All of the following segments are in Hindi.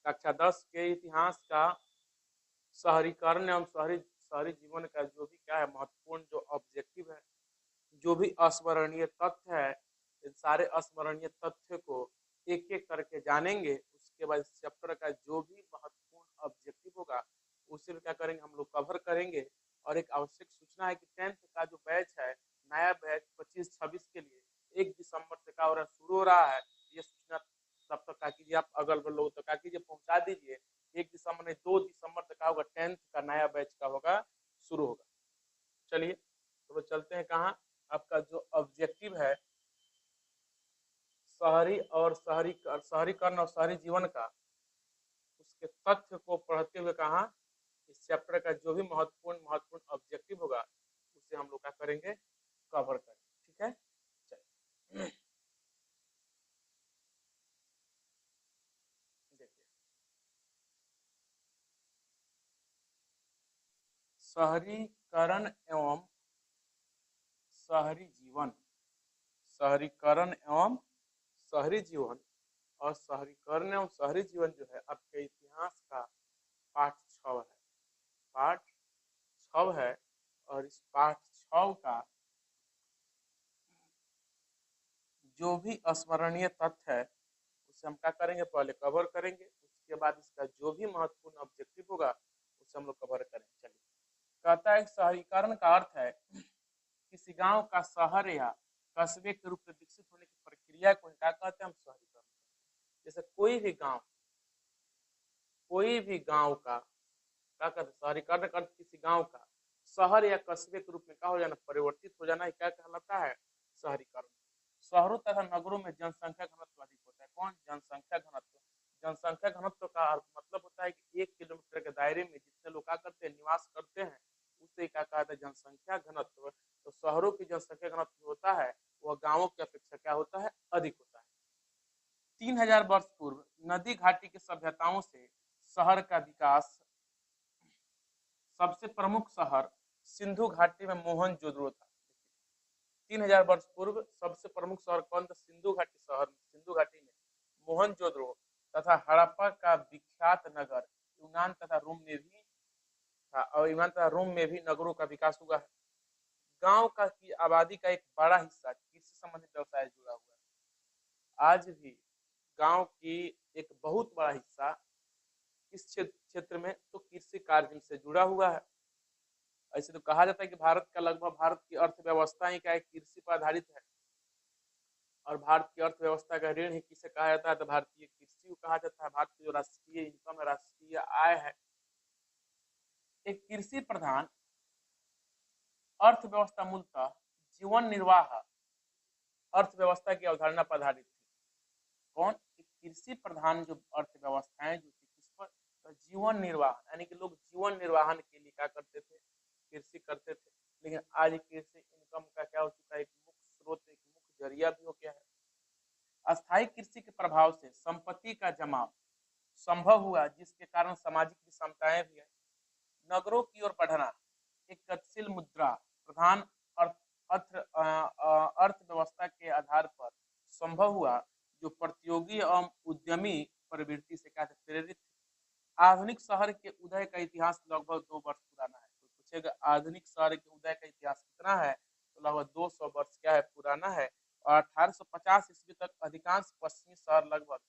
कक्षा 10 के इतिहास का शहरीकरण एवं शहरी शहरी जीवन का जो भी क्या है महत्वपूर्ण जो ऑब्जेक्टिव है, जो भी अस्मरणीय तथ्य है, इन सारे अस्मरणीय तथ्य को एक एक करके जानेंगे। उसके बाद इस चैप्टर का जो भी महत्वपूर्ण ऑब्जेक्टिव होगा उसे क्या करेंगे, हम लोग कवर करेंगे। और एक आवश्यक सूचना है कि 10th का जो बैच है, नया बैच 25-26 के लिए 1 दिसंबर से का हो रहा शुरू हो रहा है। ये सूचना तब तक क्या कीजिए, आप अगल बगल लोगों तक क्या कीजिए, पहुंचा दीजिए। 1 दिसंबर नहीं 2 दिसंबर तक का होगा 10th का नया बैच का होगा शुरू होगा। चलिए तो चलते हैं कहाँ, आपका जो ऑब्जेक्टिव है शहरी और शहरीकरण और शहरी जीवन का, उसके तथ्य को पढ़ते हुए कहा इस चैप्टर का जो भी महत्वपूर्ण ऑब्जेक्टिव होगा उसे हम लोग क्या करेंगे, कवर करेंगे। ठीक है, चलिए देखिए, शहरीकरण एवं शहरी जीवन, शहरीकरण एवं शहरी जीवन और शहरीकरण एवं शहरी जीवन जो है आपके इतिहास का पाठ 6 है, पाठ 6 है। और इस पाठ 6 का जो भी स्मरणीय तथ्य है उसे हम क्या करेंगे, पहले कवर करेंगे। उसके बाद इसका जो भी महत्वपूर्ण ऑब्जेक्टिव होगा उसे हम लोग कवर करेंगे। चलिए, कहता है शहरीकरण का अर्थ है किसी गांव का शहर या कस्बे के रूप में विकसित होने की प्रक्रिया को क्या कहते हैं, हम शहरीकरण। जैसे कोई भी गांव का क्या कहते हैं, शहरीकरण का अर्थ किसी गांव का शहर या कस्बे के रूप में क्या हो जाना, परिवर्तित हो जाना, क्या कहलाता है, शहरीकरण। शहरों तथा नगरों में जनसंख्या घनत्व अधिक होता है। कौन, जनसंख्या घनत्व। जनसंख्या घनत्व का मतलब होता है कि 1 किलोमीटर के दायरे में जितने लोग क्या करते हैं, निवास करते हैं, उसे क्या कहते हैं, जनसंख्या घनत्व। तो शहरों की जनसंख्या घनत्व होता है वह गांवों की अपेक्षा क्या होता है, अधिक होता है। 3000 वर्ष पूर्व नदी घाटी की सभ्यताओं से शहर का विकास, सबसे प्रमुख शहर सिंधु घाटी में मोहनजोदड़ो था। 3000 वर्ष पूर्व सबसे प्रमुख शहर कौन था, सिंधु घाटी शहर, सिंधु घाटी में मोहनजोदड़ो तथा हड़प्पा का विख्यात नगर यूनान तथा रोम में भी था। और यूनान तथा रोम में भी नगरों का विकास हुआ है। गांव का की आबादी का एक बड़ा हिस्सा कृषि संबंधित व्यवसाय जुड़ा हुआ है। आज भी गांव की एक बहुत बड़ा हिस्सा इस क्षेत्र में तो कृषि कार्य से जुड़ा हुआ है। ऐसे तो कहा जाता है कि भारत की अर्थव्यवस्था ही क्या है, कृषि पर आधारित है। और भारत की अर्थव्यवस्था का ऋण ही किसे कहा जाता है, तो भारतीय कृषि को कहा जाता है। भारत की जो राष्ट्रीय इनकम है, राष्ट्रीय आय है, एक कृषि प्रधान अर्थव्यवस्था मूलतः जीवन निर्वाह अर्थव्यवस्था की अवधारणा पर आधारित थी। कौन, एक कृषि प्रधान जो अर्थव्यवस्थाएं जो थी किस पर, तो जीवन निर्वाह, यानी कि लोग जीवन निर्वाहन के लिए क्या करते थे, कृषि करते थे। लेकिन आज कृषि इनकम का क्या हो चुका है, एक मुख्य स्रोत, एक मुख्य जरिया भी हो गया है। अस्थायी कृषि के प्रभाव से संपत्ति का जमाव संभव हुआ, जिसके कारण सामाजिक विषमताएं भी है। नगरों की ओर बढ़ना, एक गतिशील मुद्रा प्रधान अर्थव्यवस्था के आधार पर संभव हुआ, जो प्रतियोगी एवं उद्यमी प्रवृत्ति से क्या प्रेरित। आधुनिक शहर के उदय का इतिहास लगभग 2 वर्ष पुराना है। तो पूछेगा आधुनिक शहर के उदय का इतिहास कितना है, तो लगभग 200 वर्ष क्या है, पुराना है। और 1850 ईस्वी तक अधिकांश पश्चिमी शहर लगभग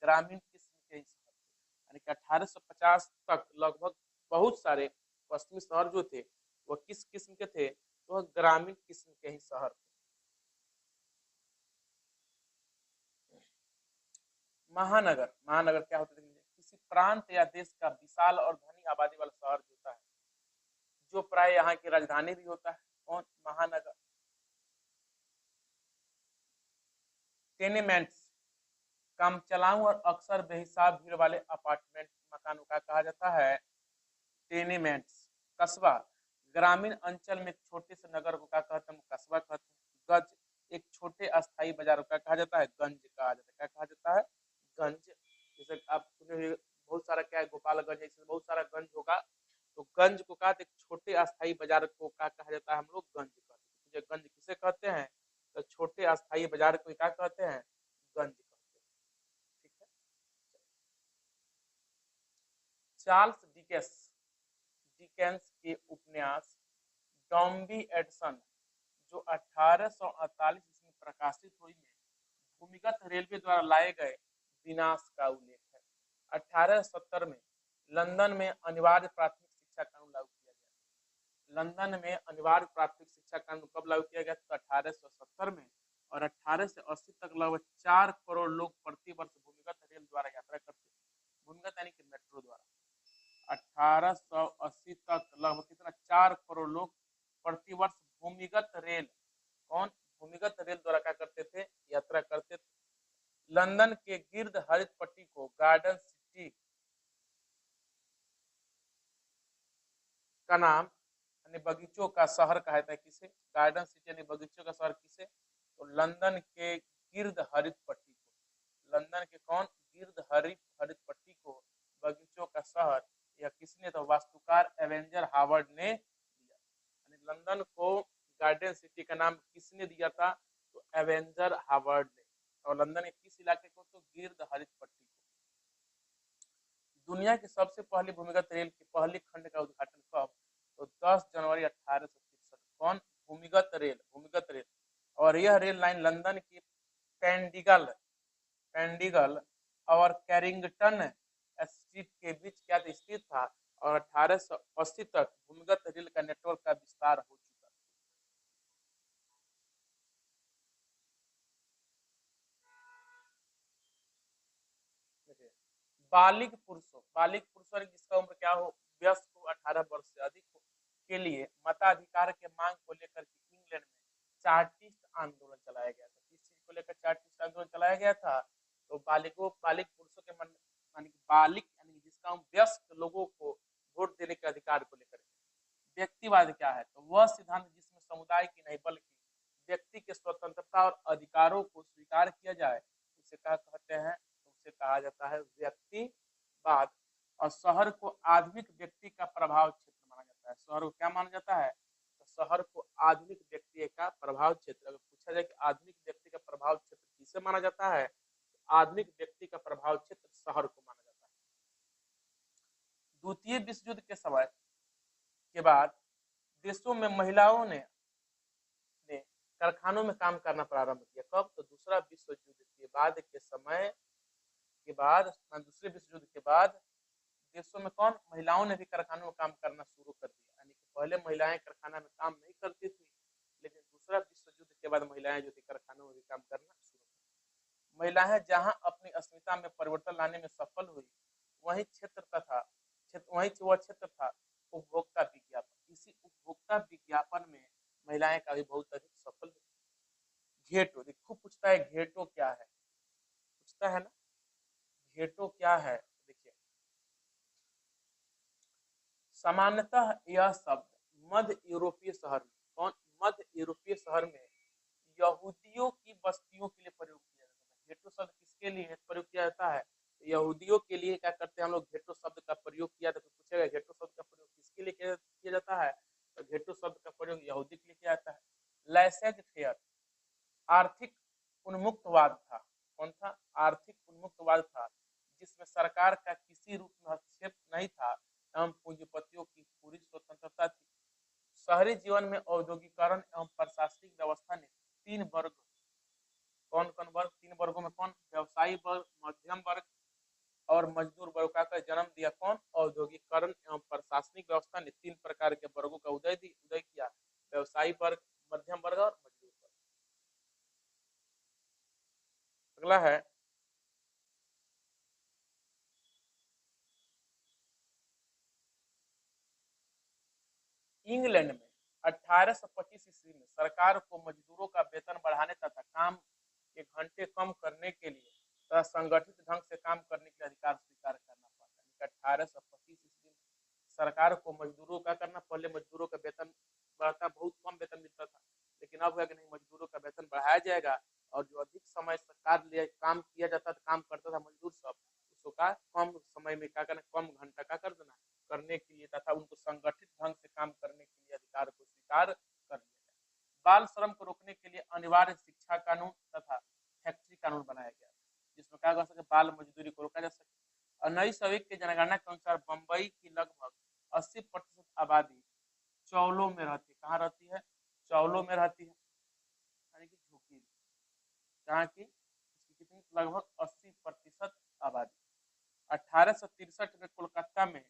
ग्रामीण किस्म के ही शहर थे। यानी कि 1850 तक लगभग बहुत सारे पश्चिमी शहर जो थे वह किस किस्म के थे, तो वह ग्रामीण किस्म के ही शहर थे। महानगर, महानगर क्या होता है, किसी प्रांत या देश का विशाल और घनी आबादी वाला शहर होता है, जो प्राय यहाँ की राजधानी भी होता है। कौन, महानगर। टेनेमेंट्स, काम चलाऊ और अक्सर बेहिसाब भीड़ वाले अपार्टमेंट मकानों का कहा जाता है टेनेमेंट्स। कस्बा, ग्रामीण अंचल में छोटे से नगर को क्या कहते हैं, कस्बा कहते हैं। गज, एक छोटे अस्थायी बाजार का कहा जाता है गंज कहा जाता है। क्या कहा जाता है, गंज। जैसे आप सुने बहुत सारा क्या है, गोपालगंज, ऐसे बहुत सारा गंज होगा। तो गंज को कहते हैं छोटे अस्थायी बाजार को क्या कहा जाता है, हम लोग गंज कहते हैं। गंज किसे कहते हैं, तो छोटे अस्थायी बाजार को क्या कहते हैं, गंज कहते हैं। ठीक है, चार्ल्स डिकेंस के उपन्यास डॉम्बी एडसन जो 1848 ईस्वी में प्रकाशित हुई में भूमिगत रेलवे द्वारा लाए गए विनाश का उल्लेख है। 1870 में लंदन में अनिवार्य प्राथमिक शिक्षा कानून लागू किया गया। लंदन में अनिवार्य प्राथमिक शिक्षा कानून कब लागू किया गया? तो 1870 में। और 1880 तक लगभग 4 करोड़ लोग प्रति वर्ष भूमिगत रेल द्वारा यात्रा करते थे। भूमिगत यानी कि मेट्रो द्वारा। 1880 तक लगभग कितना 4 करोड़ लोग प्रति वर्ष भूमिगत रेल भूमिगत रेल द्वारा क्या करते थे? यात्रा करते थे। लंदन के गिर्द हरित पट्टी को गार्डन सिटी का नाम यानी बगीचों का शहर कहा जाता है। किसे? गार्डन सिटी यानी बगीचों का शहर किसे? तो लंदन के गिर्द हरित पट्टी को। लंदन के गिर्द हरित पट्टी को बगीचों का शहर यह किसने? तो वास्तुकार एवेंजर हावर्ड ने दिया। यानी लंदन को गार्डन सिटी का नाम किसने दिया था? तो एवेंजर हावर्ड ने। और लंदन के किस इलाके को? तो गिर्द हरित पट्टी को। दुनिया की सबसे पहली भूमिगत रेल की पहली खंड का उद्घाटन कब? तो 10 जनवरी 1863। भूमिगत रेल। और यह रेल लाइन लंदन की पेंडिगल और कैरिंगटन स्ट्रीट के बीच क्या स्थित था। और 1880 तक भूमिगत रेल का नेटवर्क का विस्तार हो चुका। बालिग पुरुषों जिसका उम्र क्या हो? वयस्क को 18 वर्ष से अधिक हो के लिए मताधिकार के मांग को लेकर के इंग्लैंड में चार्टिस्ट आंदोलन चलाया गया था। किस चीज को लेकर चार्टिस्ट आंदोलन चलाया गया था? तो बालिग पुरुषों के मन यानी बालिग यानी जिसका वयस्क लोगों को वोट देने के अधिकार को लेकर। व्यक्तिवाद क्या है? तो वह सिद्धांत जिसमें समुदाय की नहीं बल्कि व्यक्ति के स्वतंत्रता और अधिकारों को स्वीकार किया जाए उसे क्या कहते हैं? उसे कहा जाता है व्यक्तिवाद। और शहर को आधुनिक व्यक्ति का प्रभाव क्षेत्र माना जाता है। शहर को क्या माना जाता है? तो शहर को आधुनिक व्यक्ति का प्रभाव क्षेत्र। अगर पूछा जाए कि आधुनिक व्यक्ति का प्रभाव क्षेत्र किसे माना जाता है? तो आधुनिक व्यक्ति का प्रभाव क्षेत्र शहर को माना जाता है। द्वितीय विश्व युद्ध के समय के बाद देशों में महिलाओं ने कारखानों में काम करना प्रारंभ किया। कब? तो दूसरा विश्व युद्ध के बाद के समय के बाद दूसरे विश्व युद्ध के बाद देशों में महिलाओं ने भी कारखानों में काम करना शुरू कर दिया। यानी कि पहले महिलाएं कारखाना में काम नहीं करती थी, लेकिन दूसरा विश्व युद्ध के बाद महिलाएं जो थी कारखानों में भी काम करना शुरू कर। महिलाएं जहां अपनी अस्मिता में परिवर्तन लाने में सफल हुई वही वह क्षेत्र था उपभोक्ता विज्ञापन। इसी उपभोक्ता विज्ञापन में महिलाएं का भी बहुत अधिक सफल हुई। घेटो खूब पूछता है, घेटो क्या है? पूछता है ना, घेटो क्या है? देखिए, सामान्यतः यह शब्द मध्य यूरोपीय शहर में यहूदियों की बस्तियों के लिए प्रयोग किया जाता है। घेटो शब्द किसके लिए प्रयोग किया जाता है? यहूदियों के लिए क्या करते हैं हम लोग? घेटो शब्द का प्रयोग किया जाता है। तो पूछेगा घेटो शब्द का प्रयोग किसके लिए किया जाता है? तो घेटो शब्द का प्रयोग यहूदी के लिए किया जाता है। लैसेज फेयर आर्थिक उन्मुक्तवाद था। कौन था? आर्थिक उन्मुक्तवाद था जिसमें सरकार का किसी रूप में हस्तक्षेप नहीं था एवं पूंजीपतियों की पूरी स्वतंत्रता थी। शहरी जीवन में औद्योगिकरण एवं प्रशासनिक व्यवस्था ने 3 वर्ग कौन वर्ग? 3 वर्गों में व्यवसायी वर्ग, मध्यम वर्ग और मजदूर वर्ग का जन्म दिया। औद्योगिकरण एवं प्रशासनिक व्यवस्था ने 3 प्रकार के वर्गों का उदय किया। व्यवसायी वर्ग, मध्यम वर्ग और मजदूर वर्ग। अगला है इंग्लैंड में 1825 ईस्वी में सरकार को मजदूरों का वेतन बढ़ाने तथा काम के घंटे कम करने के लिए तथा संगठित ढंग से काम करने के अधिकार स्वीकार करना पड़ा। 1825 ईस्वी में सरकार को मजदूरों का करना, पहले मजदूरों का वेतन बढ़ता, बहुत कम वेतन मिलता था, लेकिन अब है कि नहीं, मजदूरों का वेतन बढ़ाया जाएगा और जो अधिक समय सरकार काम किया जाता था, काम करता था मजदूर सब, उसको कम समय में क्या करना, कम घंटा का कर देना करने के लिए तथा उनको संगठित ढंग से काम करने के लिए अधिकार को स्वीकार कर लिया गया। बाल श्रम को रोकने के लिए अनिवार्य शिक्षा कानून तथा फैक्ट्री कानून बनाया गया जिसमें क्या कर सके बाल मजदूरी को रोका जा सके। 1901 की जनगणना के अनुसार बम्बई की लगभग 80% आबादी चौलों में रहती है। कहाँ रहती है? चौलों में रहती है, यानी कि झुग्गी। जहाँ की इसकी कितनी, लगभग 80% आबादी। 1863 में कोलकाता में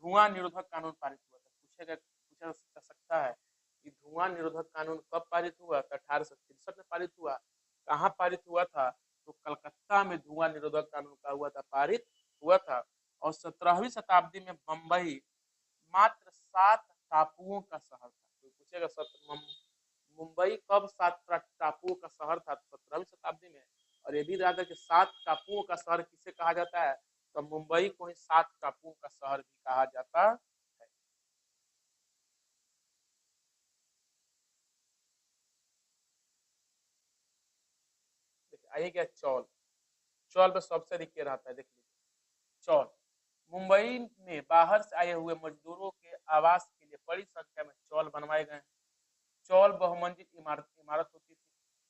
धुआं निरोधक कानून पारित हुआ था। पूछा जा सकता है कि धुआं निरोधक कानून कब पारित हुआ? तो 1863 में पारित हुआ। कहाँ पारित हुआ था? तो कलकत्ता में धुआं निरोधक कानून का हुआ था, पारित हुआ था। और 17वीं शताब्दी में बम्बई मात्र 7 टापुओं का शहर था। तो पूछेगा मुंबई कब 7 टापुओं का शहर था? तो 17वीं शताब्दी में। और ये भी याद है कि 7 टापुओं का शहर किसे कहा जाता है? तो मुंबई को ही 7 टापुओं का शहर भी कहा जाता है। देखिए आइए क्या, चौल। चौल में सबसे अधिक ये रहता है, देख लीजिए। चौल मुंबई में बाहर से आए हुए मजदूरों के आवास के लिए बड़ी संख्या में चौल बनवाए गए। चौल बहुमंजिल इमारत इमारत होती थी।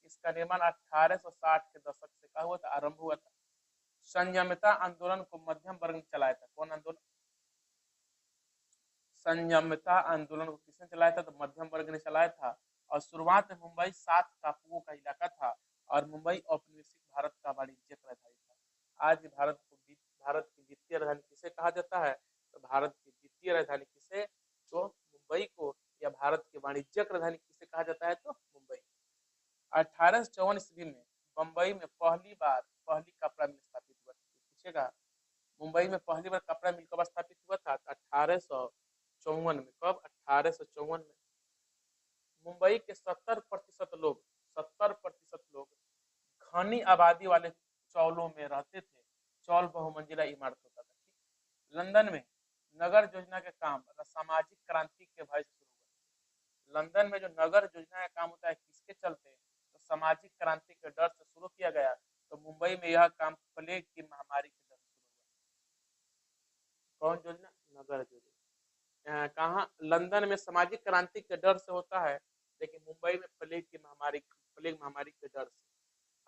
इसका निर्माण 1860 के दशक से क्या हुआ था? आरंभ हुआ था। संयमता आंदोलन को मध्यम वर्ग ने चलाया था। कौन आंदोलन? संयमता आंदोलन को किसने चलाया था? तो मध्यम वर्ग ने चलाया था। और शुरुआत में मुंबई 7 टापुओं का इलाका था और मुंबई औपनिवेशिक भारत का वाणिज्यिक राजधानी था। आज भारत की वित्तीय राजधानी किसे कहा जाता है? तो भारत की वित्तीय राजधानी किसे, तो मुंबई को, या भारत की वाणिज्यिक राजधानी किसे कहा जाता है? तो मुंबई। 1854 ईस्वी में बम्बई में पहली कपड़ा मिल स्थापित हुआ। पूछेगा मुंबई में पहली बार कपड़ा मिल कब स्थापित हुआ था? 1854 में। कब? 1854 में। मुंबई के 70% लोग घनी आबादी वाले चौलों में रहते थे। चौल बहुमंजिला इमारत होता था। ठीक। लंदन में नगर योजना के काम सामाजिक क्रांति के भय से शुरू हुआ। लंदन में जो नगर योजना का काम होता है, किसके चलते? तो सामाजिक क्रांति के डर से शुरू किया गया। तो मुंबई में यह काम प्लेग की महामारी के डर से शुरू हुआ। कौन योजना? नगर योजना। कहाँ? लंदन में सामाजिक क्रांति के डर से होता है, लेकिन मुंबई में प्लेग महामारी के डर से।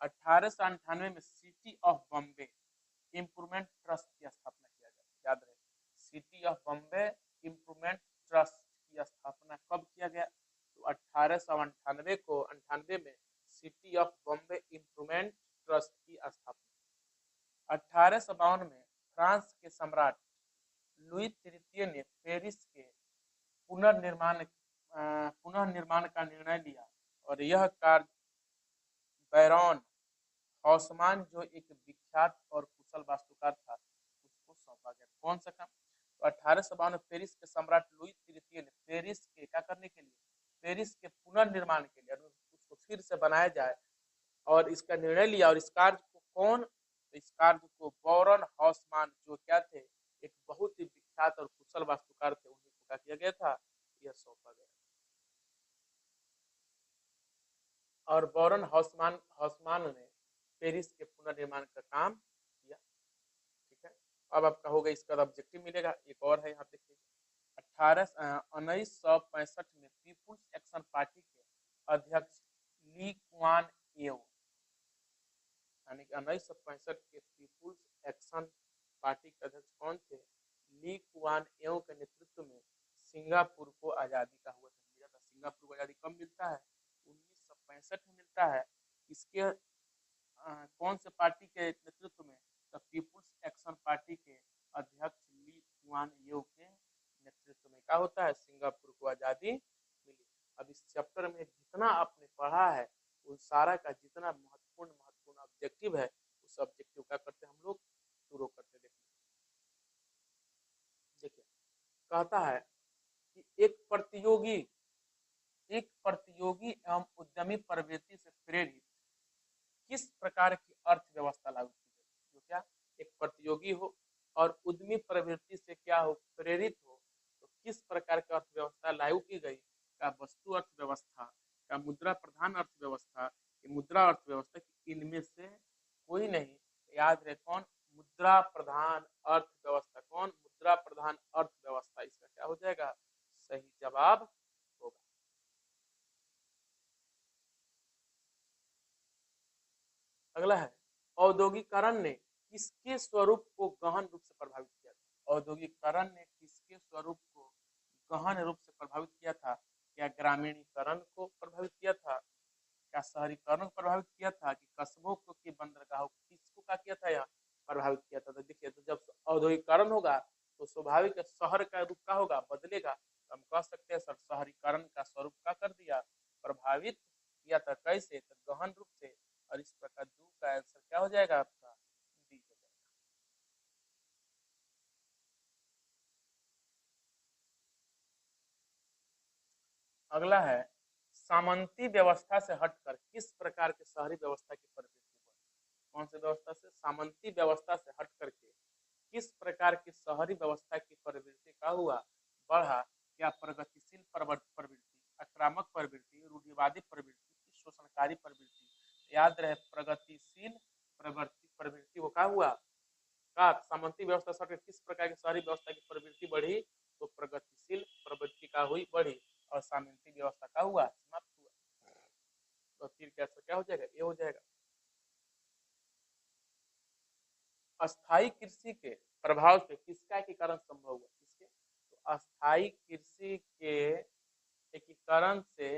1898 में city of Bombay improvement trust की स्थापना किया गया। याद रहे, city of Bombay improvement trust की स्थापना कब किया गया? तो 1898 में city of Bombay improvement trust की स्थापना। 1852 में फ्रांस के सम्राट लुई तृतीय ने पेरिस के पुनर्निर्माण का निर्णय लिया और यह कार्य बैरॉन हॉसमान, जो एक विख्यात और कुशल वास्तुकार था, उसको सौंपा गया। कौन सा काम? तो 1852 में पेरिस के सम्राट लुई तृतीय ने पेरिस के क्या करने के लिए? पेरिस के पुनर्निर्माण के लिए, उसको फिर से बनाया जाए, और इसका निर्णय लिया। और इस कार्य को कौन? तो इस कार्य को बैरॉन हॉसमान, जो क्या थे, एक बहुत ही विख्यात और कुशल वास्तुकार थे, उन्हीं को क्या किया गया था? यह सौंपा गया। और बैरॉन हॉसमान ने पेरिस के पुनर्निर्माण का काम किया। ठीक है। अब आपका होगा, इसका ऑब्जेक्टिव मिलेगा। एक और है, यहाँ देखिए। 1965 में पीपुल्स एक्शन पार्टी के अध्यक्ष ली कुआन येव, यानी कि 1965 के पीपुल्स एक्शन पार्टी के अध्यक्ष कौन थे? ली कुआन येव के नेतृत्व में सिंगापुर को आज़ादी का हुआ था। सिंगापुर को आज़ादी कब मिलता है? 1965 में मिलता है। इसके कौन से पार्टी के नेतृत्व में? तो पीपुल्स एक्शन पार्टी के अध्यक्ष ली कुआन येव के नेतृत्व में क्या होता है? सिंगापुर को आज़ादी मिली। अब इस चैप्टर में जितना आपने पढ़ा है, उन सारा का जितना महत्वपूर्ण ऑब्जेक्टिव है, उस ऑब्जेक्टिव का करते हम लोग शुरू करते। देखिए कहता है कि एक प्रतियोगी एवं उद्यमी प्रवृत्ति से प्रेरित किस प्रकार की अर्थव्यवस्था लागू की गई? जो क्या? एक प्रतियोगी हो और उद्यमी प्रवृत्ति से क्या हो? प्रेरित हो। तो किस प्रकार की अर्थव्यवस्था लागू की गई? का वस्तु अर्थव्यवस्था, का मुद्रा प्रधान अर्थव्यवस्था, की मुद्रा अर्थव्यवस्था, की इनमें से कोई नहीं। याद रहे, कौन? मुद्रा प्रधान अर्थव्यवस्था। कौन? मुद्रा प्रधान अर्थव्यवस्था। इसका क्या हो जाएगा? सही जवाब होगा। अगला है, औद्योगिकरण ने किसके स्वरूप को गहन रूप से प्रभावित किया था। औद्योगिकरण ने किसके स्वरूप को गहन रूप से प्रभावित किया था? क्या ग्रामीणीकरण को प्रभावित किया था? क्या शहरीकरण को प्रभावित किया था? कि कस्बों को की बंदरगाहों किसको क्या किया था? यहाँ प्रभावित किया था। तो देखिए, तो जब औद्योगिकरण होगा तो स्वाभाविक शहर का रूप क्या होगा? बदलेगा। तो हम कह सकते हैं सर शहरीकरण का स्वरूप क्या कर दिया? प्रभावित किया था। कैसे? तो गहन रूप से। और इस प्रकार दो का आंसर क्या हो जाएगा आपका? डी हो जाएगा। अगला है सामंती व्यवस्था से हटकर किस प्रकार के शहरी व्यवस्था की प्रवृत्ति हुई? कौन सी व्यवस्था से? सामंती व्यवस्था से हट करके किस प्रकार की शहरी व्यवस्था की प्रवृत्ति का हुआ? बढ़ा? क्या प्रगतिशील प्रवृत्ति, आक्रामक प्रवृत्ति, रूढ़िवादी प्रवृत्ति, शोषणकारी प्रवृत्ति? याद रहे प्रगतिशील प्रवृत्ति प्रवृत्ति वो क्या हुआ? का सामंती व्यवस्था से हटकर किस प्रकार की शहरी व्यवस्था की प्रवृत्ति बढ़ी? तो प्रगतिशील प्रवृत्ति का हुई बढ़ी। और सामंती व्यवस्था का हुआ? समाप्त हुआ। तो तीर का आंसर क्या हो जाएगा? ये हो जाएगा। अस्थाई कृषि के प्रभाव से किसका एकीकरण संभव हुआ? किसके? तो अस्थाई कृषि के एकीकरण से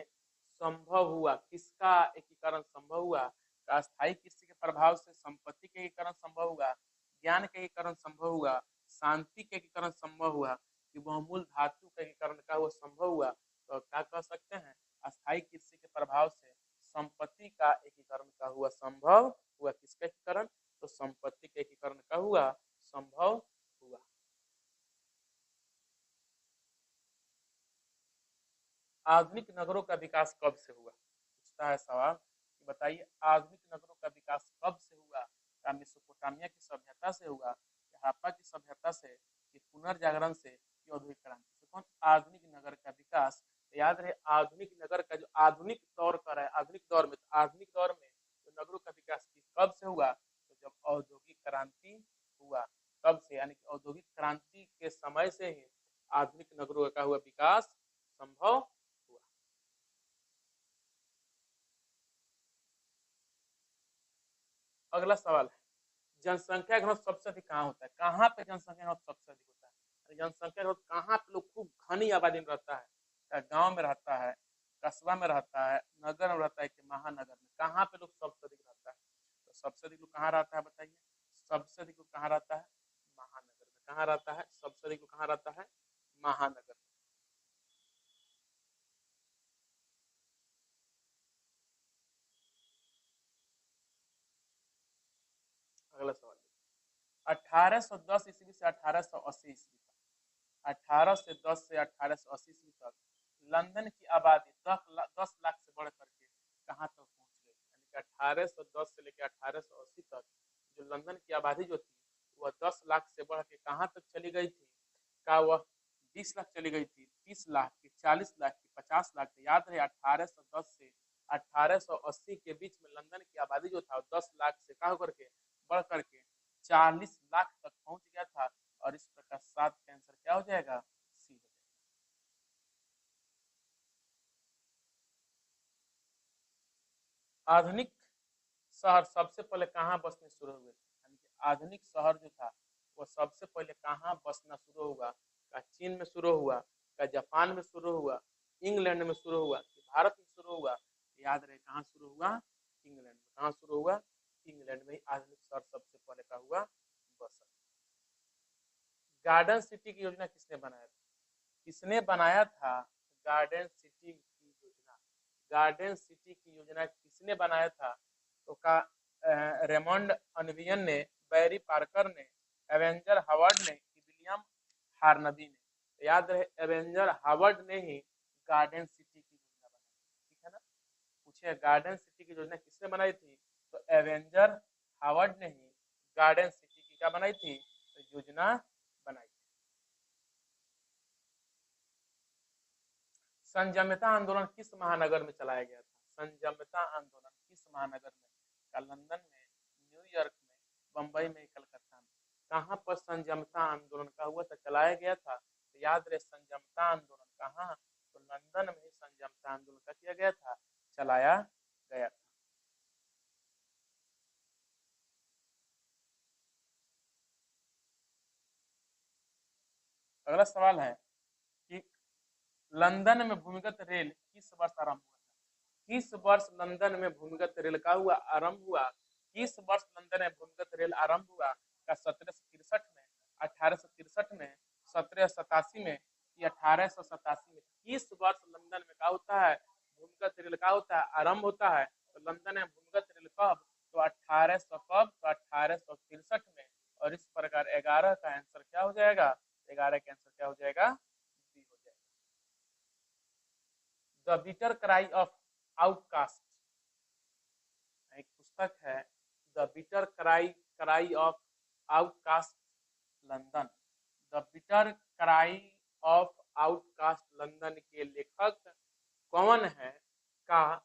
संभव हुआ। किसका एकीकरण संभव हुआ? तो अस्थाई कृषि के प्रभाव से संपत्ति के एकीकरण संभव हुआ, ज्ञान के एकीकरण संभव हुआ, शांति के एकीकरण संभव हुआ, कि बहुमूल धातु का एकीकरण का वो संभव हुआ। तो क्या कह सकते हैं? अस्थाई कृषि के प्रभाव से संपत्ति का एकीकरण का हुआ संभव हुआ। किसका एकीकरण? तो संपत्ति के एकीकरण का हुआ संभव हुआ। आधुनिक नगरों का विकास कब से हुआ? पूछता है सवाल कि बताइए आधुनिक नगरों का विकास कब से हुआ? क्या मेसोपोटामिया की सभ्यता से हुआ, या हड़प्पा की सभ्यता से, कि पुनर्जागरण से, कि औद्योगिक क्रांति से? कौन आधुनिक नगर का विकास? तो याद रहे आधुनिक नगर का जो आधुनिक दौर कर रहा है, आधुनिक दौर में, आधुनिक दौर में जो नगरों का विकास कब से हुआ? तो जब औद्योगिक क्रांति हुआ तब से, यानी कि औद्योगिक क्रांति के समय से ही आधुनिक नगरों का हुआ विकास संभव हुआ। अगला सवाल है जनसंख्या घनत्व सबसे अधिक कहाँ होता है? कहाँ पे जनसंख्या घनत्व सबसे अधिक होता है? जनसंख्या घनत्व कहाँ पे लोग खूब घनी आबादी में रहता है? क्या गांव में रहता है, कस्बा में रहता है, नगर में रहता है, कि महानगर में? कहाँ पे लोग सबसे अधिक रहता है? तो सबसे अधिक लोग कहाँ रहता है बताइए? सबसे अधिक लोग कहाँ रहता है? महानगर में। कहाँ रहता है? सबसे अधिक लोग कहाँ रहता है? महानगर में। अगला सवाल 1810 ईस्वी से 1880 ईस्वी तक, 1810 से 1880 ईस्वी तक लंदन की आबादी 10 लाख से बढ़ करके कहाँ तक पहुंच गई? यानी कि 1810 से लेकर 1880 तक जो लंदन की आबादी जो थी वह 10 लाख से बढ़ के कहाँ तक चली गई थी? क्या वह 20 लाख चली गई थी, 30 लाख की, 40 लाख की, 50 लाख की? याद रहे 1810 से 1880 के बीच में लंदन की आबादी जो था 10 लाख से कहा करके बढ़ करके 40 लाख तक पहुंच गया था। और इस प्रकार 7 का आंसर क्या हो जाएगा? सी हो जाएगा। आधुनिक शहर सबसे पहले कहाँ बसने शुरू हुए थे? यानी कि आधुनिक शहर जो था वो सबसे पहले कहाँ बसना शुरू हुआ? क्या चीन में शुरू हुआ, क्या जापान में शुरू हुआ, इंग्लैंड में शुरू हुआ, कि भारत में शुरू हुआ? याद रहे कहाँ शुरू हुआ? इंग्लैंड में। कहाँ शुरू हुआ? इंग्लैंड में ही आधुनिक शहर सबसे पहले का हुआ बसा। गार्डन सिटी की योजना किसने बनाया था? किसने बनाया था गार्डन सिटी की योजना? गार्डन सिटी की योजना किसने बनाया था? तो का रेमंड अनवियन ने, बैरी पार्कर ने, एवेंजर हावर्ड ने, कि विलियम हार्नबी ने? तो याद रहे एवेंजर हावर्ड ने ही गार्डन सिटी की योजना बनाई। ठीक है ना? पूछे गार्डन सिटी की योजना किसने बनाई थी? तो एवेंजर हावर्ड ने ही गार्डन सिटी की क्या बनाई थी? तो योजना बनाई। संयमता आंदोलन किस महानगर में चलाया गया था? संयमता आंदोलन किस महानगर में? का लंदन में, न्यूयॉर्क में, बंबई में, कलकत्ता में? कहाँ पर संयमता आंदोलन का हुआ था, चलाया गया था? तो याद रहे संयमता आंदोलन कहाँ? तो लंदन में ही संयमता आंदोलन का किया गया था, चलाया गया था। अगला सवाल है कि लंदन में भूमिगत रेल किस वर्ष आरंभ हुआ था? किस वर्ष लंदन में भूमिगत रेल का हुआ आरंभ हुआ? किस वर्ष लंदन में भूमिगत रेल आरंभ हुआ? का 1763 में, 1863 में, 1787 में या 1887 में? किस वर्ष लंदन में क्या होता है? भूमिगत रेल का होता है आरंभ होता है। तो लंदन में भूमिगत रेल कब? तो 1800 कब? तो 1863 में। और इस प्रकार 11 का आंसर क्या हो जाएगा? 11 का आंसर क्या हो जाएगा? बी हो जाएगा। The bitter cry of outcast एक पुस्तक है, the bitter cry of outcast London. The bitter cry of outcast London के लेखक कौन है? का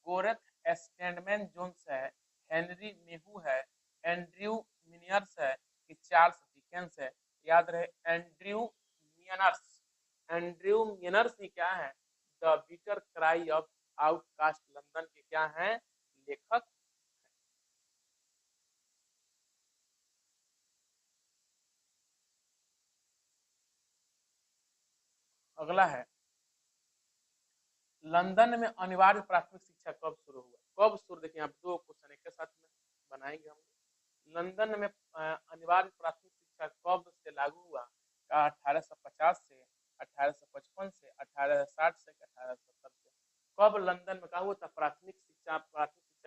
गोरेथ स्टैंडमैन जोन्स है, हेनरी मेहू है, एंड्रयू मिनियर्स है कि चार्ल्स डिकेंस है? याद रहे एंड्रयू मियनर्स। एंड्रयू मियनर्स ही क्या है? The bitter cry of outcast London के क्या है? लेखक। अगला है लंदन में अनिवार्य प्राथमिक शिक्षा कब शुरू हुआ? कब शुरू? देखिए आप दो क्वेश्चन एक के साथ में बनाएंगे हम। लंदन में अनिवार्य प्राथमिक शिक्षा कब से लागू हुआ? का 1850 से, 1855 से, 1860 से, 1870 से? कब लंदन में क्या हुआ था? प्राथमिक शिक्षा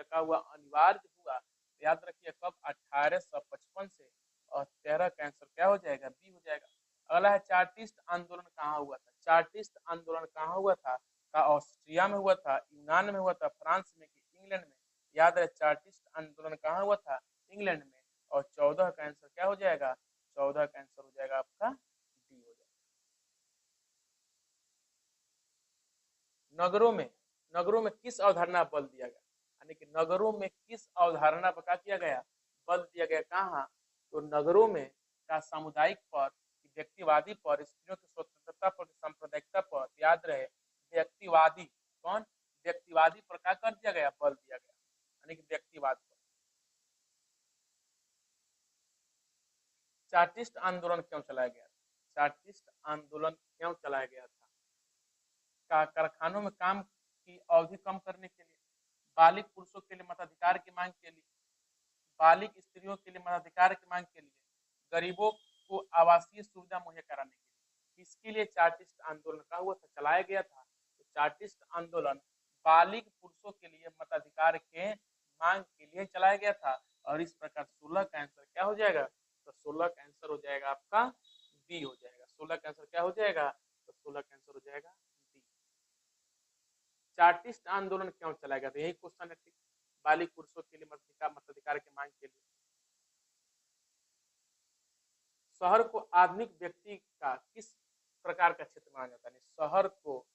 का हुआ अनिवार्य हुआ। याद रखिए कब? 1855 से। और 13 का आंसर क्या हो जाएगा? बी हो जाएगा। अगला है चार्टिस्ट आंदोलन कहाँ हुआ था? चार्टिस्ट आंदोलन कहाँ हुआ था? का ऑस्ट्रिया में हुआ था, यूनान में हुआ था, फ्रांस में कि इंग्लैंड में? याद है चार्टिस्ट आंदोलन कहाँ हुआ था? इंग्लैंड में। और 14 का आंसर क्या हो जाएगा? 14 का आंसर हो जाएगा आपका डी हो जाएगा। नगरों में किस अवधारणा बल दिया गया? यानी कि नगरों में किस अवधारणा पर क्या किया गया? बल दिया गया। कहाँ? तो नगरों में का सामुदायिक पर, व्यक्तिवादी पर, स्त्रियों की स्वतंत्रता पर, सांप्रदायिकता पर? याद रहे व्यक्तिवादी। कौन? व्यक्तिवादी पर क्या कर दिया गया? बल दिया गया, यानी कि व्यक्तिवाद पर। चार्टिस्ट आंदोलन क्यों चलाया गया? चार्टिस्ट आंदोलन क्यों चलाया गया था? का कारखानों में काम की अवधि कम करने के लिए, बालिग पुरुषों के लिए मताधिकार की मांग के लिए, बालिग स्त्रियों के लिए मताधिकार की मांग के लिए, गरीबों को आवासीय सुविधा मुहैया कराने के लिए? इसके लिए चार्टिस्ट आंदोलन का हुआ था, चलाया गया था। तो चार्टिस्ट आंदोलन बालिग पुरुषों के लिए मताधिकार के मांग के लिए चलाया गया था। और इस प्रकार 16 का आंसर क्या हो जाएगा? तो 16 का आंसर हो जाएगा आपका बी हो जाएगा। 16 का आंसर क्या हो जाएगा? तो 16 का आंसर हो जाएगा डी। चार्टिस्ट आंदोलन क्यों चलाया गया था? यही क्वेश्चन है, ठीक। बालिग पुरुषों के लिए मताधिकार की मांग के लिए। शहर को आधुनिक व्यक्ति का किस प्रकार का क्षेत्र माना जाता है? शहर को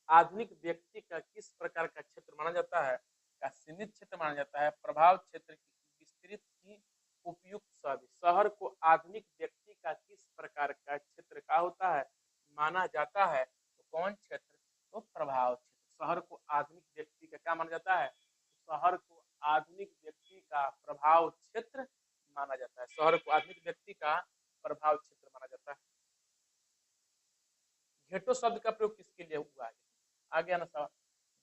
आधुनिक व्यक्ति का किस प्रकार का क्षेत्र माना जाता है? का सीमित क्षेत्र माना जाता है, प्रभाव क्षेत्र की, विस्तृत की, उपयुक्त सभी? शहर को आधुनिक व्यक्ति का किस प्रकार का क्षेत्र का होता है माना जाता है? तो कौन क्षेत्र? तो प्रभाव क्षेत्र। शहर को आधुनिक व्यक्ति का क्या माना जाता है? तो शहर को आधुनिक व्यक्ति का प्रभाव क्षेत्र माना जाता है। शहर को आधुनिक व्यक्ति का प्रभाव क्षेत्र माना जाता है। घेटो शब्द का प्रयोग किसके लिए हुआ है? आगे आना सवाल।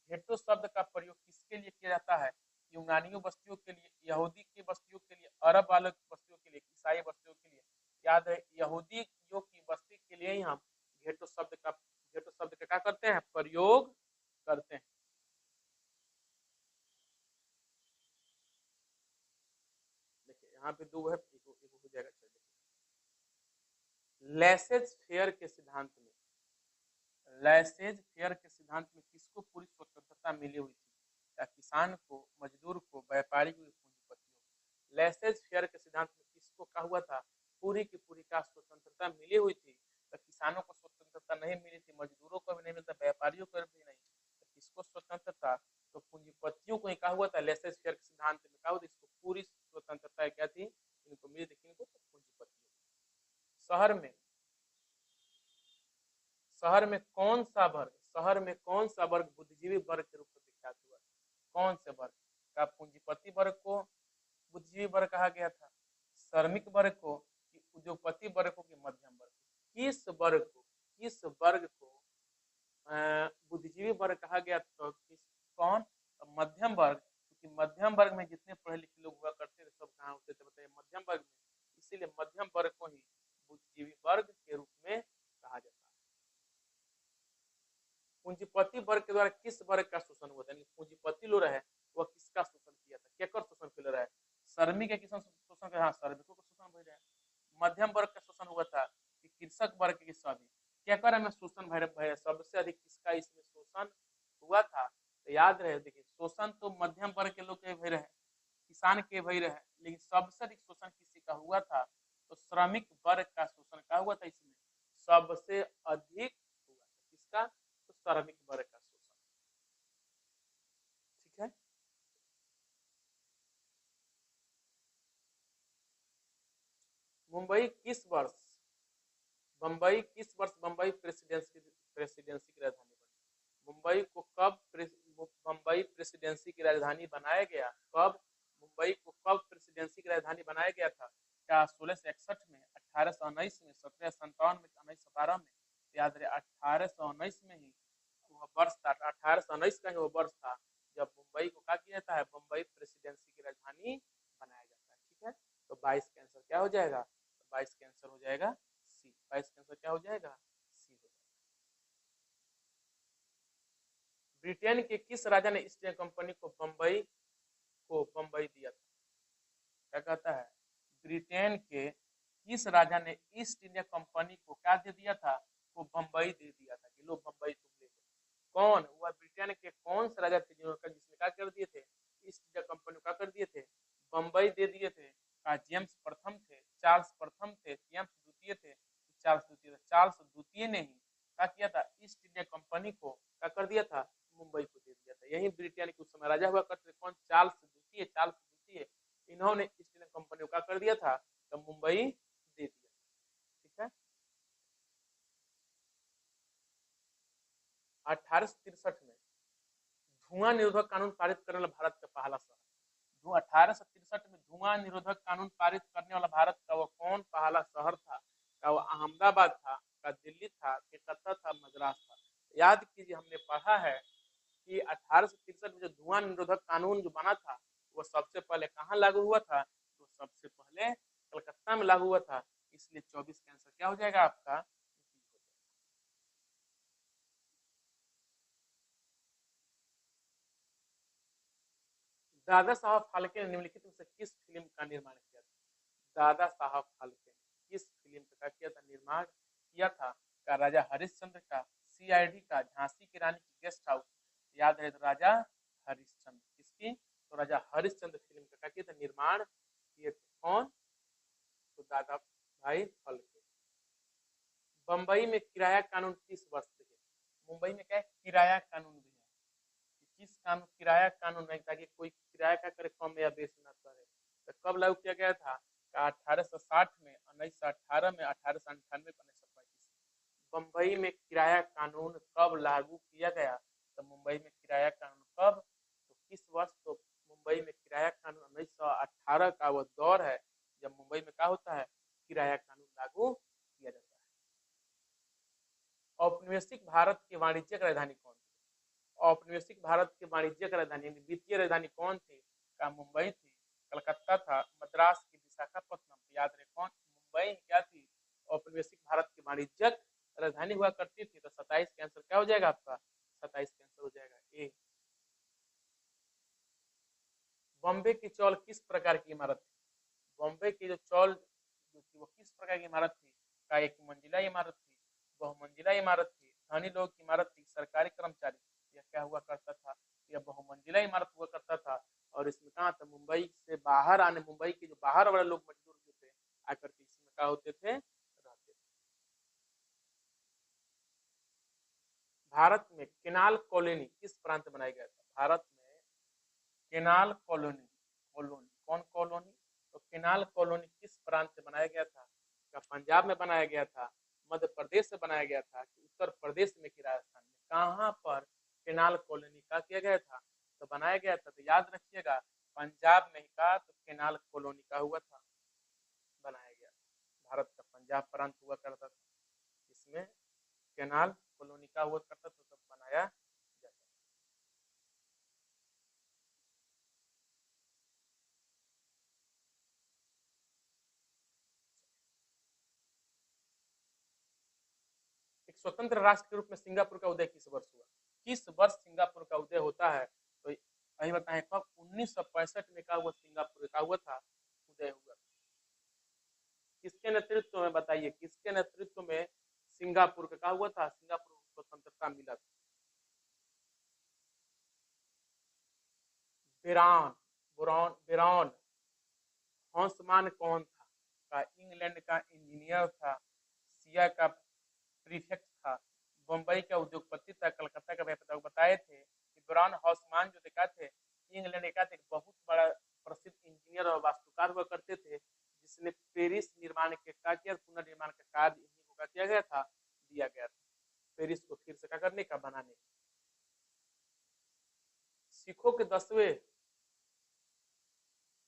घेटो शब्द का प्रयोग किसके लिए किया जाता है? यूनानियों बस्तियों के लिए, यहूदी की बस्तियों के लिए, अरब वाले बस्तियों के लिए, ईसाई बस्तियों के लिए? याद है यहूदियों की बस्ती के लिए ही हम घेटो शब्द का क्या करते हैं? प्रयोग करते हैं। देखिए यहाँ पे दो है, एक हो जाएगा। लेसेज फेयर के सिद्धांत में, लैसेज फेयर के सिद्धांत में किसको पूरी स्वतंत्रता मिली हुई थी? या किसान को, मजदूर को, व्यापारी को, पूंजीपतियों को? लैसेज फेयर के सिद्धांत में किसको कहा हुआ था? पूरी की पूरी का स्वतंत्रता मिली हुई थी। तो किसानों को स्वतंत्रता नहीं मिली थी, मजदूरों को भी नहीं मिलता, व्यापारियों को भी नहीं। तो किसको स्वतंत्रता? तो पूंजीपतियों को ही कहा हुआ था। लैसेज फेयर के सिद्धांत में कहा हुआ था इसको पूरी स्वतंत्रता क्या थी? इनको मिली थी। किनको? तो पूंजीपतियों। शहर में शहर में कौन सा वर्ग बुद्धिजीवी वर्ग के रूप में विख्यात हुआ? कौन से वर्ग का? पूंजीपति वर्ग को बुद्धिजीवी वर्ग कहा गया था, श्रमिक वर्ग को, कि उद्योगपति वर्ग को, कि मध्यम वर्ग को? किस वर्ग को वर्ग कहा गया तो किस कौन? तो मध्यम वर्ग, क्योंकि मध्यम वर्ग में जितने पढ़े लिखे लोग हुआ करते थे सब कहाँ होते थे बताइए? मध्यम वर्ग में। इसीलिए मध्यम वर्ग को ही बुद्धिजीवी वर्ग के रूप में कहा जाता है। पूंजीपति वर्ग के द्वारा किस वर्ग का शोषण हुआ था? पूंजीपति लोग रहे वह किसका शोषण किया था? केकर शोषण कर रहा है? श्रमिक के किसान शोषण कर, हाँ श्रमिकों का शोषण हो रहा है। मध्यम वर्ग का शोषण हुआ था कि कृषक वर्ग के सभी केकर में शोषण भय सबसे अधिक किसका इसमें शोषण हुआ था? तो याद रहे, देखिए शोषण तो मध्यम वर्ग के लोग के भय रहे, किसान के भय रहे, लेकिन सबसे अधिक शोषण किसी का हुआ था? तो श्रमिक वर्ग का शोषण क्या हुआ था इसमें? सबसे अधिक हुआ था किसका? तो श्रमिक वर्ग का शोषण। ठीक है। मुंबई किस वर्ष बम्बई किस वर्ष बम्बई प्रेसिडेंसी की राजधानी बनी? मुंबई को कब बम्बई प्रेसिडेंसी की राजधानी बनाया गया? कब मुंबई को कब प्रेसिडेंसी की राजधानी बनाया गया था? क्या 1661 में, 1819 में, 1757 में, 1912 में? याद रहे 1819 में ही वह वर्ष था, 1819 का ही वो वर्ष था जब मुंबई को क्या किया जाता है? बम्बई प्रेसिडेंसी की राजधानी बनाया जाता है। ठीक है। तो 22 का आंसर क्या हो जाएगा? तो 22 का आंसर हो जाएगा सी। 22 का आंसर क्या हो जाएगा? सी हो जाएगा। ब्रिटेन के किस राजा ने ईस्ट इंडिया कंपनी को बम्बई दिया था? क्या कहता है? ब्रिटेन के किस राजा ने ईस्ट इंडिया कंपनी को क्या दे दिया था? वो बम्बई दे दिया था कि लो बम्बई तुम ले लो। कौन? वह ब्रिटेन के कौन से राजा थे जिसने क्या कर दिए थे? ईस्ट इंडिया कंपनी को क्या कर दिए थे? बम्बई दे दिए थे। का जेम्स प्रथम थे, चार्ल्स प्रथम थे, जेम्स द्वितीय थे, चार्ल्स द्वितीय थे। चार्ल्स द्वितीय ने ही क्या किया था? ईस्ट इंडिया कंपनी को क्या कर दिया था? मुंबई को दे दिया था। यही ब्रिटेन के उस समय राजा हुआ करते थे। कौन? चार्ल्स द्वितीय। चार्ल्स द्वितीय इन्होंने ईस्ट इंडिया कंपनी को क्या कर दिया था? तो मुंबई दे दिया। ठीक है। 1863 में धुआं निरोधक कानून पारित करने वाला भारत का पहला शहर। जो 1863 में धुआं निरोधक कानून पारित करने वाला भारत का वो कौन पहला शहर था? का वो अहमदाबाद था, का दिल्ली था, कलकत्ता था, मद्रास था? याद कीजिए, हमने पढ़ा है कि 1863 में जो धुआं निरोधक कानून जो बना था वो सबसे पहले कहाँ लागू हुआ था? तो सबसे पहले कलकत्ता में लागू हुआ था। इसलिए 24 का आंसर क्या हो जाएगा आपका? दादा साहब फाल्के ने निम्नलिखित में से किस फिल्म का निर्माण किया था? दादा साहब फाल्के किस फिल्म का किया था? निर्माण किया था का राजा हरिश्चंद्र का, सीआईडी का, झांसी की रानी की गेस्ट हाउस? याद है तो राजा हरिश्चंद्र किसकी? तो राजा हरिश्चंद्र फिल्म का किया था? निर्माण किए थे। कौन? तो दादा भाई फाल्के। बम्बई में किराया कानून किस वर्ष से है? मुंबई में क्या है? किराया कानून भी है। किस कानून? किराया कानून है ताकि कोई किराया क्या करे? कम या बेसी ना करे। तो कब लागू किया गया था? 1860 में, 1918 में, 1898 में, 1935। बम्बई में किराया कानून कब लागू किया गया? तो मुंबई में किराया कानून कब? तो किस वर्ष? तो मुंबई में किराया कानून 1918 का वो दौर है जब मुंबई में क्या होता है? किराया कानून लागू किया जाता है। औपनिवेशिक भारत की वाणिज्यिक राजधानी कौन थी? औपनिवेशिक भारत की वाणिज्यिक राजधानी वित्तीय राजधानी कौन थी? का मुंबई थी, कलकत्ता था, मद्रास की विशाखापट्टनम? याद रहे कौन? मुंबई क्या थी? औपनिवेशिक भारत की वाणिज्यिक राजधानी हुआ करती थी। तो 27 का आंसर क्या हो जाएगा आपका? 27 का आंसर हो जाएगा ए। बॉम्बे की चौल किस प्रकार की इमारत थी? बॉम्बे की जो चौल जो थी वो किस प्रकार की इमारत थी? का एक मंजिला इमारत थी, बहुमंजिला इमारत थी, धनी लोग की इमारत थी, सरकारी कर्मचारी? यह क्या हुआ करता था? यह बहुमंजिला इमारत हुआ करता था। और इसमें कहा था? मुंबई से बाहर आने, मुंबई के जो बाहर वाले लोग मजदूर जो थे आकर के इसमें क्या होते थे? रहते थे। भारत में केनाल कॉलोनी किस प्रांत में बनाया गया था? भारत में केनाल कॉलोनी, कॉलोनी कौन कॉलोनी? तो केनाल कॉलोनी किस प्रांत से बनाया गया था? क्या पंजाब में बनाया गया था, मध्य प्रदेश से बनाया गया था, कि उत्तर प्रदेश में, कि राजस्थान में? कहाँ पर केनाल कॉलोनी का किया गया था? तो बनाया गया था। तो याद रखिएगा पंजाब में ही का तो केनाल कॉलोनी का हुआ था, बनाया गया। भारत का पंजाब प्रांत हुआ करता था, इसमें केनाल कॉलोनी का हुआ करता था, तब बनाया जाता। एक स्वतंत्र राष्ट्र के रूप में सिंगापुर का उदय किस वर्ष हुआ? किस वर्ष सिंगापुर का उदय होता है? तो यही बताएं कब? 1965 में क्या हुआ? सिंगापुर का हुआ था, उदय हुआ। किसके नेतृत्व में बताइए, किसके नेतृत्व में सिंगापुर का क्या हुआ था? सिंगापुर को स्वतंत्रता मिला था। बिरान बिरॉन हॉसमान कौन था? का इंग्लैंड का इंजीनियर था, सिया का प्रीफेक्ट था, बम्बई का उद्योगपति था, कलकत्ता का व्यापारी। बताए थे कि ब्राउन हॉसमान जो देखा थे इंग्लैंड का एक बहुत बड़ा प्रसिद्ध इंजीनियर और वास्तुकार हुआ करते थे, जिसने पेरिस निर्माण के कार्य किया, पुनर्निर्माण का कार्य इन्हीं को किया गया था, दिया गया था, पेरिस को फिर से क्या करने का, बनाने। सिखों के 10वें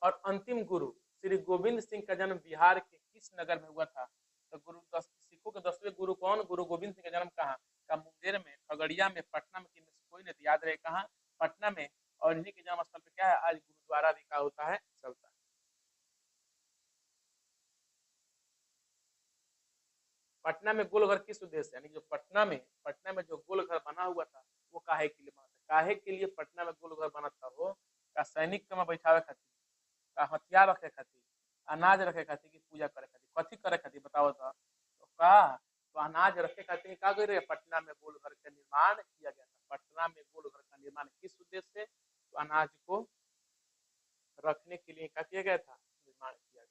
और अंतिम गुरु श्री गोविंद सिंह का जन्म बिहार के किस नगर में हुआ था? तो सिखों के 10वें गुरु कौन? गुरु गोविंद सिंह का जन्म कहाँ? का मुंगेर में, खगड़िया में, पटना में, किनमें से कोई नहीं? तो याद रहे कहाँ? पटना में। और इन्हीं के जन्म स्थल पे क्या है? आज गुरुद्वारा भी क्या होता है, चलता है। पटना में गोलघर किस उद्देश्य, यानी जो पटना में जो गोलघर बना हुआ था वो काहे के लिए बना था? काहे के लिए पटना में गोलघर बना था? वो का सैनिक के में बैठावे खातिर, का हथियार रखे खातिर, अनाज रखे खातिर, की पूजा करे खातिर, कथी करे खातिर बताओ तो का? तो अनाज रखे खातिर का कर रहे? पटना में गोलघर का निर्माण किया गया था। पटना में गोलघर का निर्माण किस उद्देश्य से? तो अनाज को रखने के लिए क्या किया गया था? निर्माण किया गया।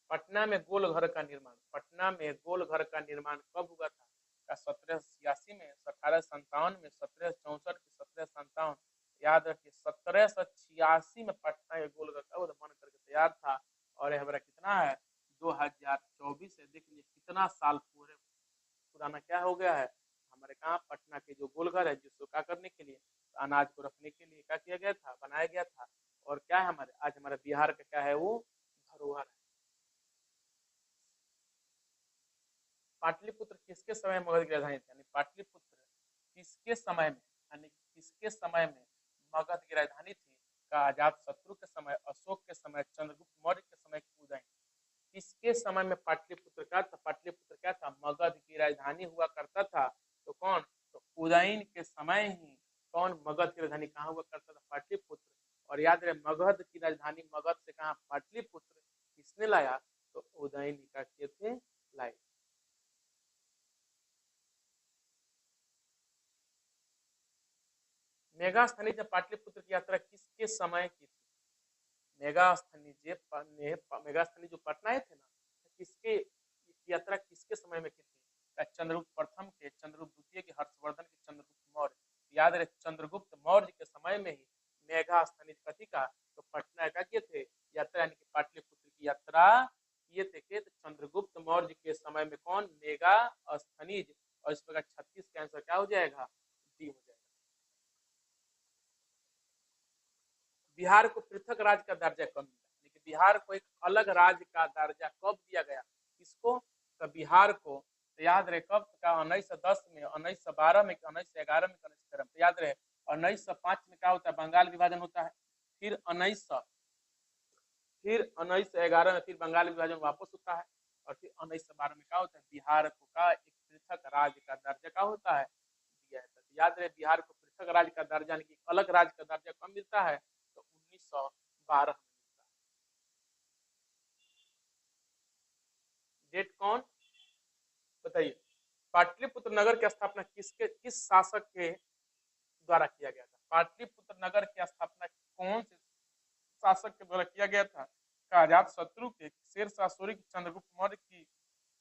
पटना में गोलघर का निर्माण, पटना में गोलघर का निर्माण कब हुआ था? का 1786 में, 1857 में, 1764 की, 1757। याद रखिए 1786 में पटना के गोलघर का बन करके तैयार था। और हमारा कितना है? 2024 है। देख लीजिए कितना साल पूरे पुराना क्या हो गया है हमारे कहाँ? पटना के जो गोलघर है, जिसको क्या करने के लिए, अनाज को रखने के लिए क्या किया गया था? बनाया गया था। और क्या है हमारे, आज हमारे बिहार का क्या है? वो धरोहर है। पाटलिपुत्र किसके समय में मगध की राजधानी थी? यानी पाटलिपुत्र किसके समय में, यानी किसके समय में मगध की राजधानी थी? का अजात शत्रु के समय, अशोक के समय, चंद्रगुप्त मौर्य के समय, उदयन किसके समय में पाटलिपुत्र का था? पाटलिपुत्र क्या था? मगध की राजधानी हुआ करता था। तो कौन? तो उदयन के समय ही कौन मगध की राजधानी कहाँ हुआ करता था? पाटलिपुत्र। और याद रहे मगध की राजधानी मगध से कहाँ? पाटलिपुत्र। किसने लाया? तो उदयन का किए थे, लाए। मेघास्थनी जब पाटलिपुत्र की यात्रा किसके समय की थी? मेघास्थनी जो पटना आए थे ना, किसके यात्रा किसके समय में की थी? चंद्रगुप्त प्रथम के, चंद्रगुप्त द्वितीय के, हर्षवर्धन के, चंद्रगुप्त मौर्य। याद रहे चंद्रगुप्त मौर्य के समय में ही मेघास्थनी कथी का? तो पटना का किए थे यात्रा, यानी कि पाटलिपुत्र की यात्रा किए थे के? तो चंद्रगुप्त मौर्य के समय में कौन? मेघास्थनीज। और इस प्रकार 36 का आंसर क्या हो जाएगा? डी हो जाएगा। बिहार को पृथक राज्य का दर्जा कब मिला? लेकिन बिहार को एक अलग राज्य का दर्जा कब दिया गया? किसको? तो बिहार को। तो याद रहे कब का? 1910 में, 1912 में, 1911 में, 1913 में। याद रहे 1905 में क्या होता है? बंगाल विभाजन होता है। फिर 1911 में फिर बंगाल विभाजन वापस होता है। और फिर 1912 में क्या होता है? बिहार को का एक पृथक राज्य का दर्जा का होता है, दिया जाता है। याद रहे बिहार को पृथक राज्य का दर्जा, यानी कि अलग राज्य का दर्जा कब मिलता है? तो 1912 में मिलता है। डेट कौन बताइए? पाटलिपुत्र नगर की स्थापना किस शासक के द्वारा किया गया था? पाटलिपुत्र नगर की स्थापना कौन से शासक के द्वारा किया गया था? का अजात शत्रु के, शेरशाह सूरी के, चंद्रगुप्त मौर्य की,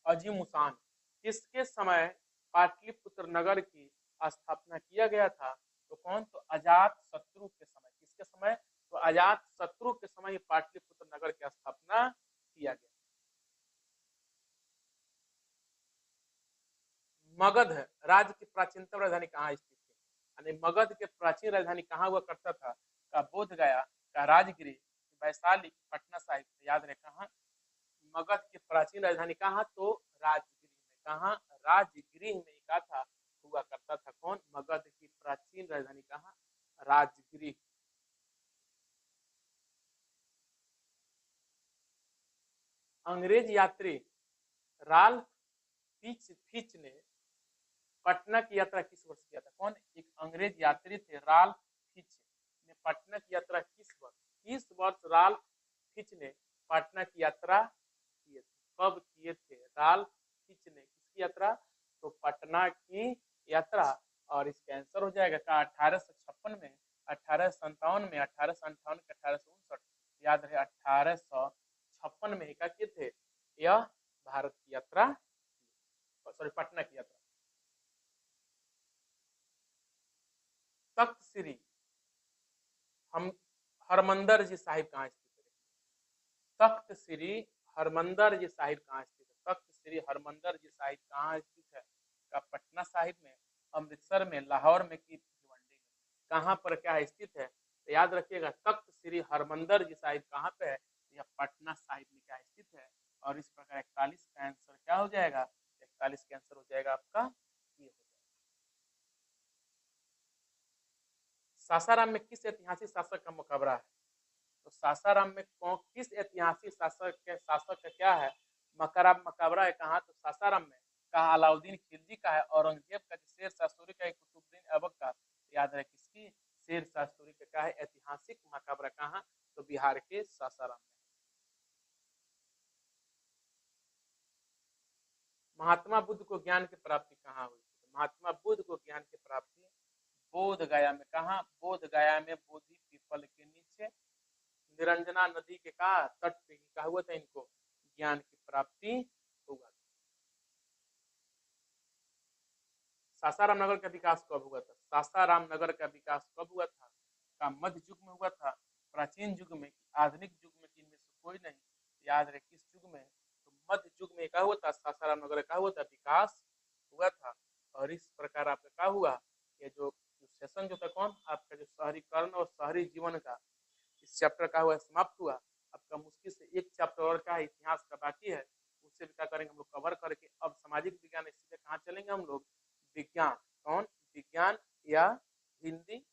अजीम उसान। किसके समय पाटलिपुत्र नगर की स्थापना किया गया था? तो कौन? तो अजात शत्रु के समय। किसके समय? तो अजात शत्रु के समय पाटलिपुत्र नगर की स्थापना किया गया। मगध राज्य की प्राचीनतम राजधानी कहाँ स्थित थी? यानी मगध के प्राचीन राजधानी कहाँ हुआ करता था? का बोध गया, का राजगिरी, वैशाली, पटना साहिब। याद रहे कहाँ? मगध की प्राचीन राजधानी कहाँ? तो राजगिरी में। कहाँ? राजगिरी में कहा था हुआ करता था। कौन? मगध की प्राचीन राजधानी कहाँ? राजगिरी। अंग्रेज यात्री राल्फ फिच ने पटना की यात्रा किस वर्ष किया था? कौन? एक अंग्रेज यात्री थे राल्फ फिच ने पटना की यात्रा किस वर्ष राल्फ फिच ने पटना की यात्रा किए थे? कब किए थे राल्फ फिच ने किसकी यात्रा? तो पटना की यात्रा। और इसका आंसर हो जाएगा का 1856 में, 1857 में, 1858 के 1859, याद रहे 1856 में क्या किए थे? यह भारत की यात्रा, सॉरी पटना की यात्रा। तख्त श्री हम हरमंदर जी साहिब कहाँ स्थित है? तख्त श्री हरमंदर जी साहिब कहाँ स्थित है? तख्त श्री हरमंदर जी साहिब कहाँ स्थित है? का पटना साहिब में, अमृतसर में, लाहौर में की भिवंडी में? कहाँ पर क्या है स्थित है? तो याद रखिएगा तख्त श्री हरमंदर जी साहिब कहाँ पे है? यह पटना साहिब में क्या स्थित है। और इस प्रकार 41 का आंसर क्या हो जाएगा? 41 का आंसर हो जाएगा आपका ये हो जाएगा। सासाराम में किस ऐतिहासिक शासक का मुकाबला है? तो सासाराम में किस ऐतिहासिक शासक का क्या है मुकाबला है? कहा? तो सासाराम में। कहा? अलाउद्दीन खिलजी का है, औरंगजेब का, शेर शाह सूरी का, कुतुबुद्दीन ऐबक का? याद रहे किसकी? शेर शाह सूरी का। क्या है ऐतिहासिक मुकाबला? कहा? तो बिहार के सासाराम में। महात्मा बुद्ध को ज्ञान की प्राप्ति कहाँ हुई? महात्मा बुद्ध को ज्ञान की प्राप्ति बोध गया में। कहा? बोध गया में, बोधि पीपल के नीचे, निरंजना नदी के का तट पे क्या हुआ था? इनको ज्ञान की प्राप्ति हुआ। सासाराम नगर का विकास कब हुआ था? सासाराम नगर का विकास कब हुआ था? का मध्य युग में हुआ था, प्राचीन युग में, आधुनिक युग में, इनमें से कोई नहीं। याद रहे किस युग में? तो मध्य युग में क्या हुआ था? सासाराम नगर का हुआ था विकास हुआ था। और इस प्रकार आपका क्या हुआ? ये जो सेशन जो था कौन आपका जो शहरीकरण और शहरी जीवन का इस चैप्टर का हुआ समाप्त हुआ। आपका मुश्किल से एक चैप्टर और का इतिहास का बाकी है, उससे भी क्या करेंगे हम लोग कवर करके अब सामाजिक विज्ञान सीधे कहाँ चलेंगे हम लोग? विज्ञान। कौन? विज्ञान या हिंदी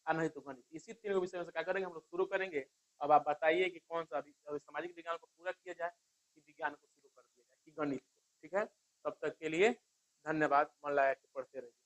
और नहीं तो गणित। इसी तीन विषय में से क्या करेंगे हम लोग शुरू करेंगे। अब आप बताइए कि कौन सा अभी सामाजिक विज्ञान को पूरा किया जाए कि विज्ञान को शुरू कर दिया जाए कि गणित को? ठीक है, तब तक के लिए धन्यवाद। मन लगा के पढ़ते रहिए।